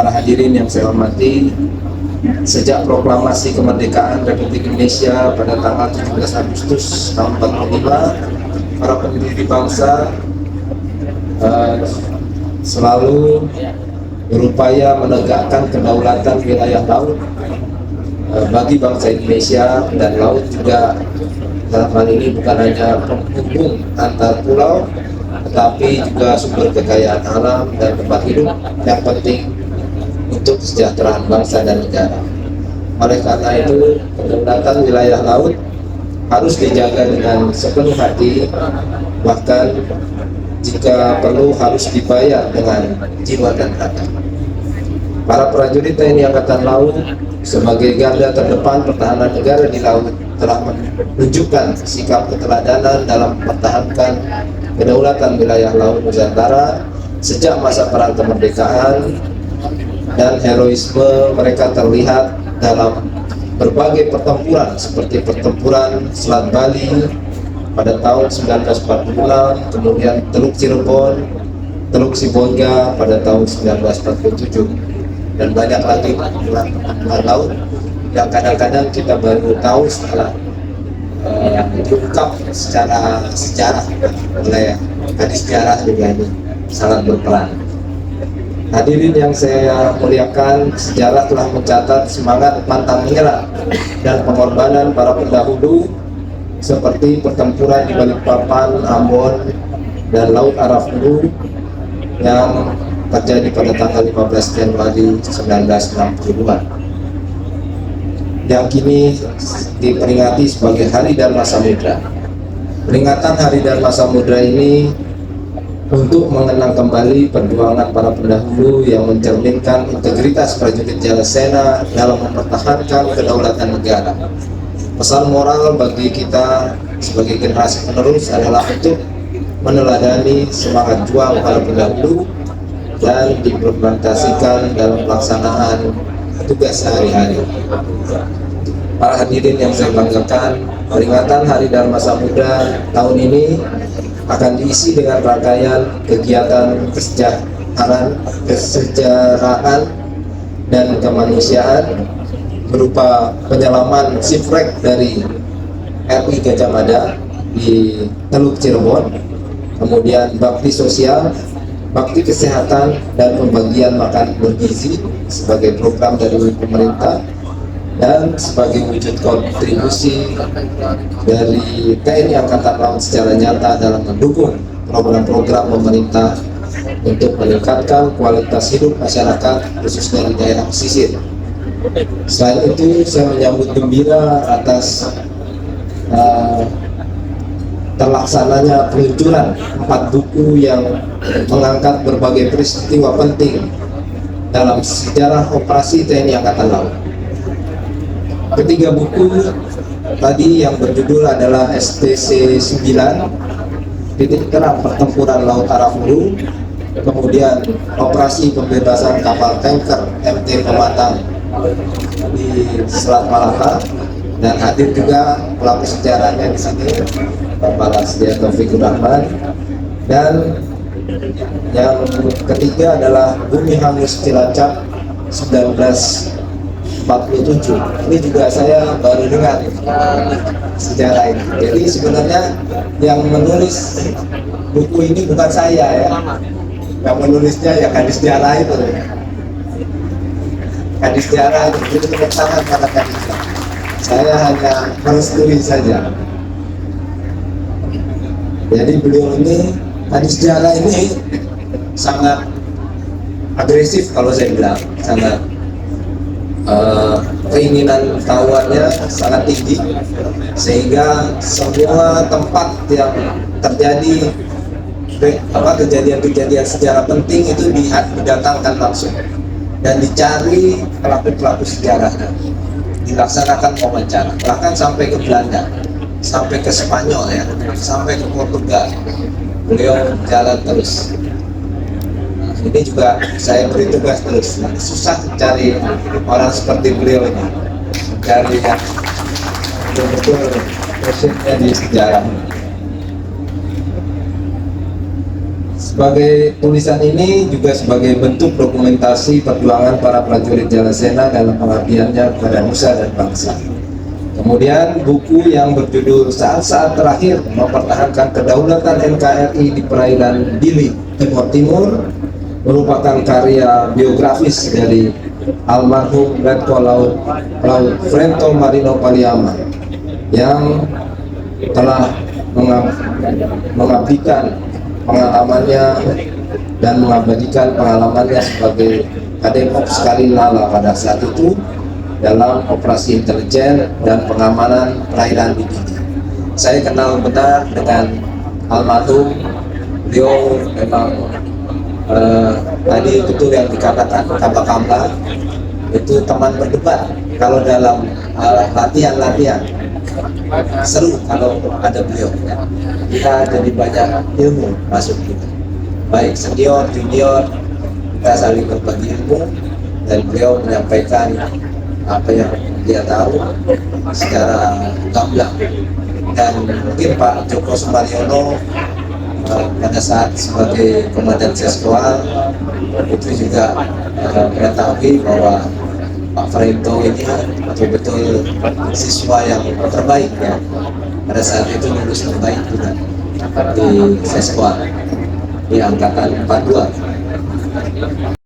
Para hadirin yang saya hormati, sejak proklamasi kemerdekaan Republik Indonesia pada tanggal 17 Agustus tahun 45, para pendiri bangsa selalu berupaya menegakkan kedaulatan wilayah laut bagi bangsa Indonesia, dan laut juga dalam hal ini bukan hanya penghubung antar pulau, tetapi juga sumber kekayaan alam dan tempat hidup yang penting untuk kesejahteraan bangsa dan negara. Oleh karena itu, kedaulatan wilayah laut harus dijaga dengan sepenuh hati, bahkan jika perlu harus dibayar dengan jiwa dan raga. Para prajurit TNI Angkatan Laut sebagai garda terdepan pertahanan negara di laut telah menunjukkan sikap keteladanan dalam mempertahankan kedaulatan wilayah laut Nusantara sejak masa perang kemerdekaan, dan heroisme mereka terlihat dalam berbagai pertempuran seperti pertempuran Selat Bali pada tahun 1946, kemudian Teluk Cirebon, Teluk Sibolga pada tahun 1947, dan banyak lagi pertempuran laut yang kadang-kadang kita baru tahu setelah diungkap secara sejarah oleh hadis sejarah juga ini sangat berperan. Hadirin yang saya muliakan, sejarah telah mencatat semangat pantang menyerah dan pengorbanan para pendahulu seperti pertempuran di Balikpapan, Ambon, dan Laut Arafuru yang terjadi pada tanggal 15 Januari 1962, yang kini diperingati sebagai Hari Dharma Samudra. Peringatan Hari Dharma Samudra ini untuk mengenang kembali perjuangan para pendahulu yang mencerminkan integritas prajurit Jalasena dalam mempertahankan kedaulatan negara. Pesan moral bagi kita sebagai generasi penerus adalah untuk meneladani semangat juang para pendahulu dan diimplementasikan dalam pelaksanaan tugas sehari-hari. Para hadirin yang saya banggakan, peringatan Hari Dharma Samudra tahun ini akan diisi dengan rangkaian kegiatan kesejahteraan dan kemanusiaan berupa penyelaman shipwreck dari RI Gajah Mada di Teluk Cirebon, kemudian bakti sosial, bakti kesehatan, dan pembagian makan bergizi sebagai program dari pemerintah, dan sebagai wujud kontribusi dari TNI Angkatan Laut secara nyata dalam mendukung program-program pemerintah untuk meningkatkan kualitas hidup masyarakat khususnya di daerah pesisir. Selain itu, saya menyambut gembira atas terlaksananya peluncuran 4 buku yang mengangkat berbagai peristiwa penting dalam sejarah operasi TNI Angkatan Laut. Ketiga buku tadi yang berjudul adalah STC 9, Titik Terang Pertempuran Laut Arafuru, kemudian Operasi Pembebasan Kapal Tanker MT Pematang di Selat Malaka, dan hadir juga pelaku sejarahnya di sini, Bapak Lasdia Taufikur Rahman. Dan yang ketiga adalah Bumi Hangus Cilacap 1947. Ini juga saya baru dengar sejarah ini. Jadi sebenarnya yang menulis buku ini bukan saya ya, yang menulisnya ya kadis sejarah itu. Kadis sejarah itu tepuk tangan pada kadisnya. Saya hanya merestui saja. Jadi beliau ini, kadis sejarah ini sangat agresif kalau saya bilang, sangat keinginan tahuannya sangat tinggi, sehingga semua tempat yang terjadi kejadian-kejadian sejarah penting itu didatangkan langsung dan dicari pelaku-pelaku sejarahnya, dilaksanakan wawancara, bahkan sampai ke Belanda, sampai ke Spanyol ya, sampai ke Portugal, beliau jalan terus. Ini juga saya beri tugas terus. Susah cari orang seperti beliau ini, cari yang betul-betul passionnya di sejarah. Sebagai tulisan ini juga sebagai bentuk dokumentasi perjuangan para prajurit Jalasena dalam pengabdiannya kepada nusa dan bangsa. Kemudian buku yang berjudul Saat-saat Terakhir Mempertahankan Kedaulatan NKRI di Perairan Dili, Timur Timur, merupakan karya biografis dari almarhum Letkol Laut Frento Marino Paliama yang telah mengabdikan pengalamannya dan mengabadikan pengalamannya sebagai Kadem Ops Kalinala pada saat itu dalam operasi intelijen dan pengamanan perairan di Dili. Saya kenal benar dengan almarhum. Beliau memang tadi betul yang dikatakan Kabakamla itu teman berdebat. Kalau dalam latihan-latihan seru kalau ada beliau, ya. Kita jadi banyak ilmu masuk kita, baik senior, junior, kita saling berbagi ilmu dan beliau menyampaikan apa yang dia tahu secara gamblang. Dan mungkin Pak Joko Sumaryono pada saat sebagai komandan Seskual itu juga mengetahui bahwa Pak Frento ini betul-betul siswa yang terbaik, ya. Pada saat itu lulus terbaik juga di Seskual di angkatan 42.